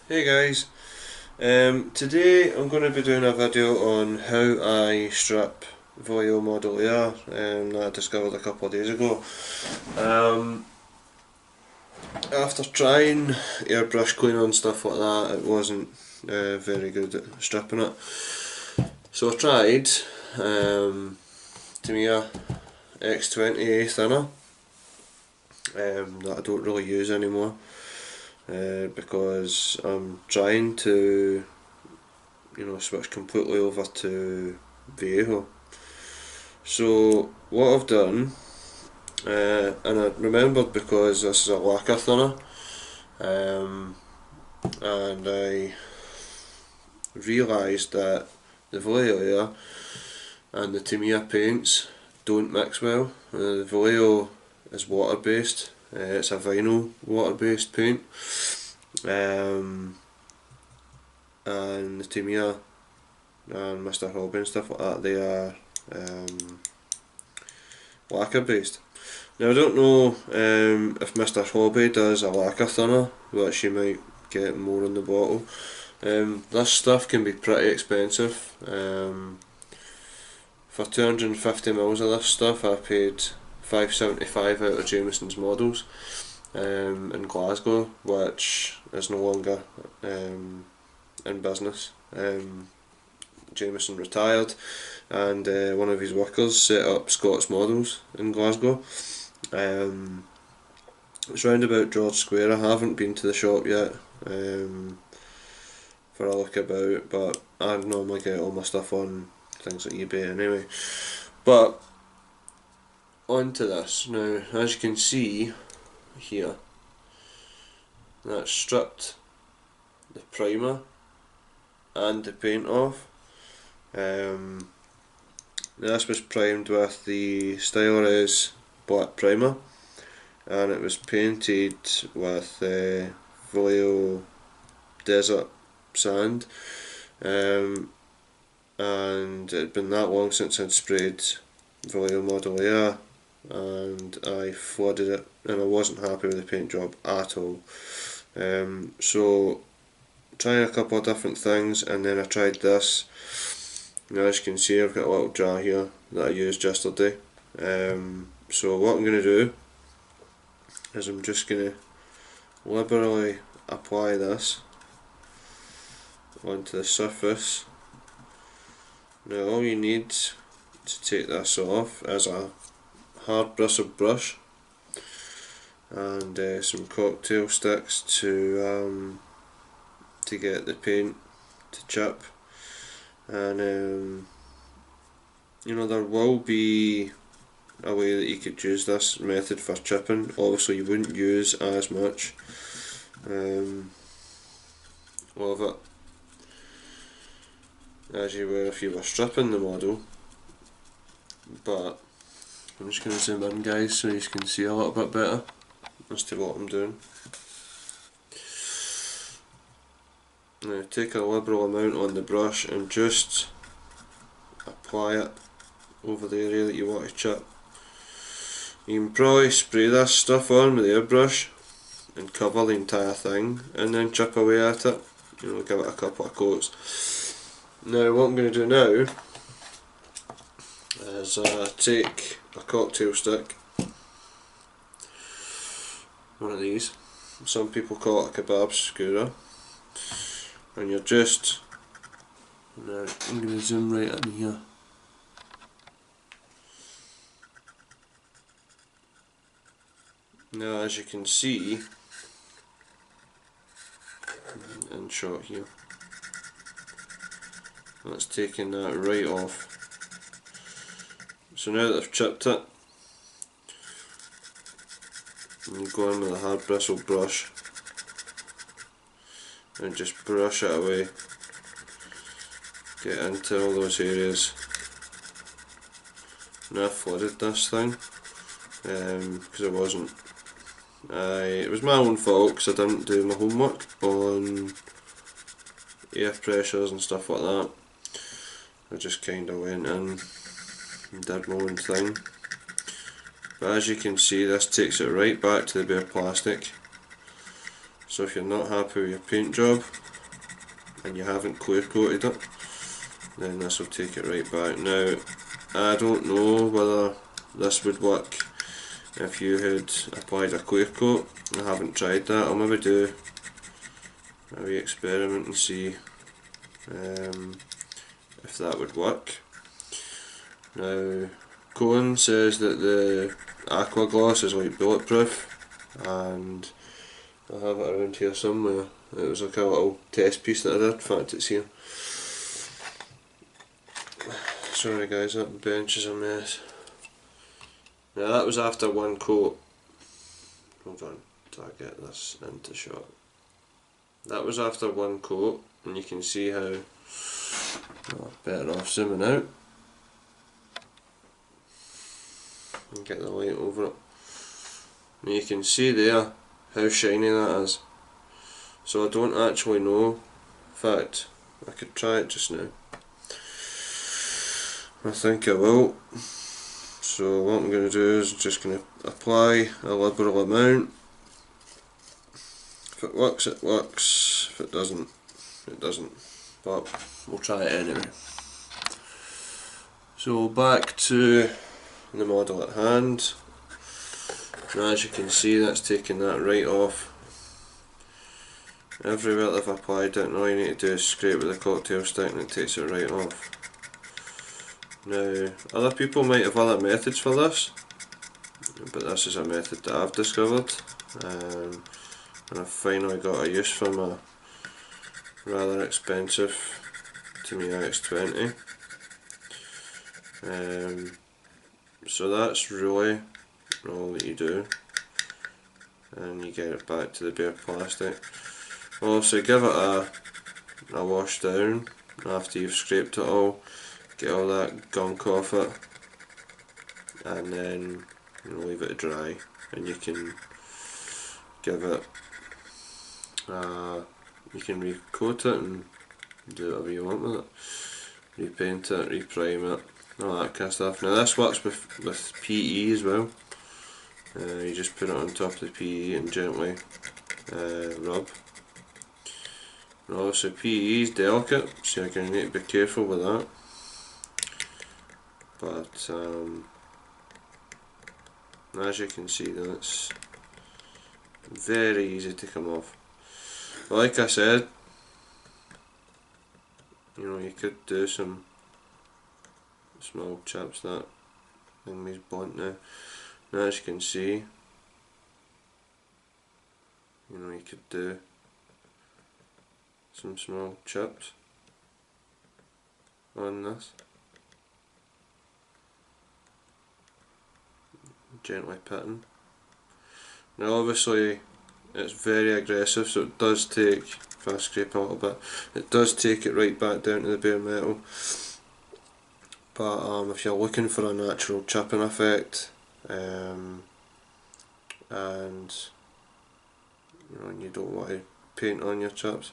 Hey guys, today I'm going to be doing a video on how I strip Voyo Model Air that I discovered a couple of days ago. Um, After trying airbrush cleaner and stuff like that, it wasn't very good at stripping it. So I tried Tamiya X20A thinner that I don't really use anymore because I'm trying to switch completely over to Vallejo. So what I've done, and I remembered because this is a lacquer thinner, and I realised that the Vallejo Air and the Tamiya paints don't mix well. The Vallejo is water based, it's a vinyl water based paint, and the Tamiya and Mr. Hobby and stuff like that, they are lacquer based. Now I don't know if Mr. Hobby does a lacquer thinner, which you might get more in the bottle. This stuff can be pretty expensive. For 250 ml of this stuff I paid $5.75 out of Jameson's Models in Glasgow, which is no longer in business. Jameson retired, and one of his workers set up Scott's Models in Glasgow. It's round about George Square. I haven't been to the shop yet for a look about, but I normally get all my stuff on things like eBay anyway. But on to this. Now, as you can see here, that's stripped the primer and the paint off. This was primed with the Stylorez black primer, and it was painted with Vallejo Desert Sand, and it had been that long since I'd sprayed Vallejo Model Air, and I flooded it, and I wasn't happy with the paint job at all. So trying a couple of different things, and then I tried this. Now, as you can see, I've got a little jar here that I used yesterday. So what I'm going to do is I'm just going to liberally apply this onto the surface. Now all you need to take this off is a hard bristled brush and some cocktail sticks to get the paint to chip. And there will be a way that you could use this method for chipping. Obviously you wouldn't use as much of it as you would if you were stripping the model, but I'm just going to zoom in, guys, so you can see a little bit better as to what I'm doing. Now take a liberal amount on the brush and just apply it over the area that you want to chip. You can probably spray this stuff on with the airbrush and cover the entire thing and then chip away at it, give it a couple of coats. Now what I'm going to do now is take a cocktail stick, one of these, some people call it a kebab skewer, and you're just, now I'm going to zoom right in here. Now as you can see, in shot here, that's taking that right off. So now that I've chipped it, I'm going in with a hard bristle brush and just brush it away, get into all those areas. Now I flooded this thing because it was my own fault because I didn't do my homework on air pressures and stuff like that. I just kind of went in and did my own thing. But as you can see, this takes it right back to the bare plastic. So if you're not happy with your paint job and you haven't clear coated it, then this will take it right back. Now, I don't know whether this would work if you had applied a clear coat. I haven't tried that. I'll maybe do a wee experiment and see if that would work. Now, Colin says that the aqua gloss is like bulletproof, and I have it around here somewhere. It was like a little test piece that I did. In fact, it's here. Sorry guys, that bench is a mess. Now that was after one coat. Hold on, till I get this into shot. That was after one coat, and you can see how, better off zooming out and get the light over it. And you can see there how shiny that is. So I don't actually know. In fact, I could try it just now. I think I will. So what I'm going to do is just going to apply a liberal amount. If it works, it works. If it doesn't, it doesn't. But we'll try it anyway. So back to the model at hand. Now as you can see, that's taken that right off. Everywhere that I've applied it, and all you need to do is scrape with a cocktail stick and it takes it right off. Now, other people might have other methods for this, but this is a method that I've discovered, and I've finally got a use for my rather expensive Tamiya X20. So that's really all that you do, and you get it back to the bare plastic. Also, give it a wash down after you've scraped it all. Get all that gunk off it, and then leave it dry, and you can give it you can recoat it and do whatever you want with it, repaint it, reprime it, all that kind of stuff. Now this works with PE as well. You just put it on top of the PE and gently rub. And obviously PE is delicate, so you're going to need to be careful with that. But as you can see, then it's very easy to come off. But like I said, you could do some small chips. That thing is blunt now. Now as you can see, you could do some small chips on this. Gently pitting. Now obviously it's very aggressive, so it does take, if I scrape a little bit, it does take it right back down to the bare metal. But if you're looking for a natural chipping effect, and you don't want to paint on your chips,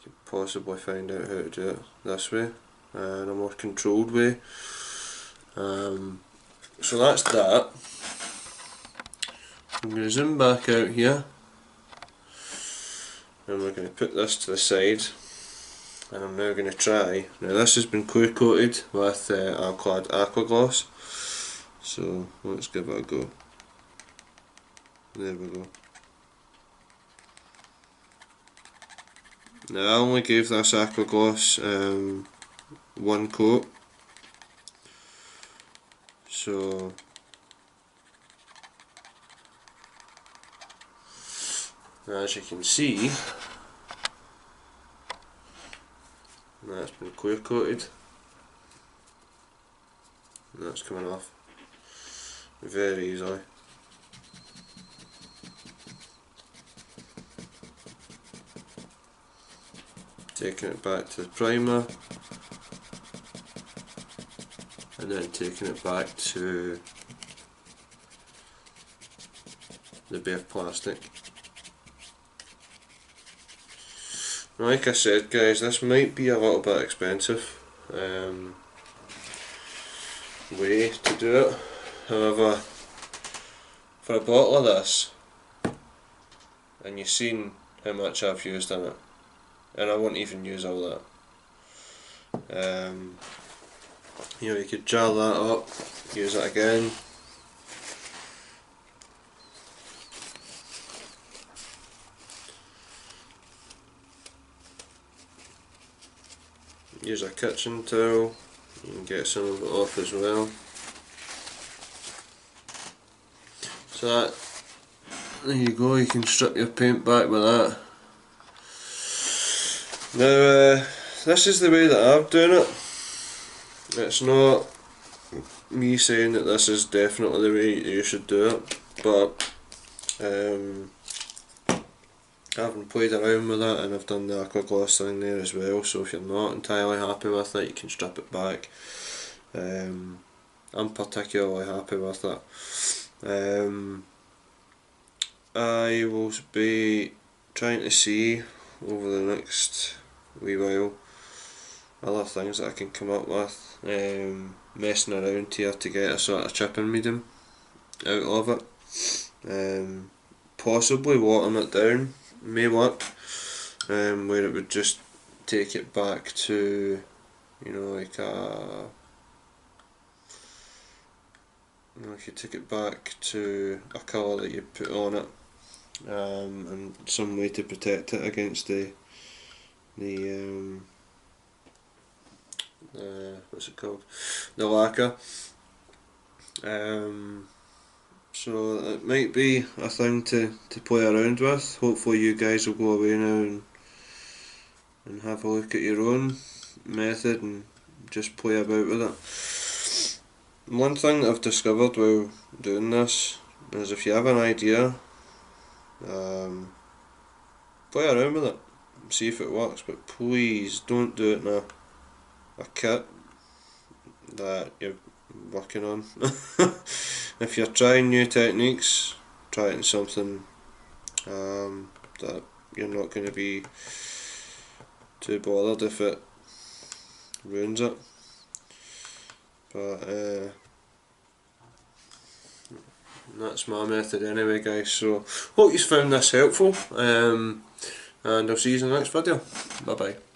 you could possibly find out how to do it this way, in a more controlled way. So that's that. I'm going to zoom back out here, and we're going to put this to the side, and I'm now going to try. Now this has been clear coated with Alclad Aqua Gloss, so let's give it a go. There we go. Now I only gave this Aqua Gloss one coat, so as you can see, that's been clear coated, and that's coming off very easily. Taking it back to the primer, and then taking it back to the bare plastic. Like I said guys, this might be a little bit expensive way to do it. However, for a bottle of this, and you've seen how much I've used in it, and I won't even use all that. You know, you could jar that up, use it again. Use a kitchen towel, you can get some of it off as well. So that, there you go, you can strip your paint back with that. Now this is the way that I'm doing it. It's not me saying that this is definitely the way you should do it, but having played around with it, and I've done the aqua gloss thing there as well, so if you're not entirely happy with it, you can strip it back. I'm particularly happy with it. I will be trying to see over the next wee while other things that I can come up with, messing around here to get a sort of chipping medium out of it. Possibly watering it down may work, where it would just take it back to, you know, like a, you know, if you took it back to a colour that you put on it, and some way to protect it against the what's it called, the lacquer. So it might be a thing to play around with. Hopefully you guys will go away now and have a look at your own method and just play about with it. One thing that I've discovered while doing this is if you have an idea, play around with it, see if it works, but please don't do it in a kit that you're working on. If you're trying new techniques, try it in something that you're not going to be too bothered if it ruins it. But that's my method anyway, guys, so hope you found this helpful, and I'll see you in the next video. Bye bye.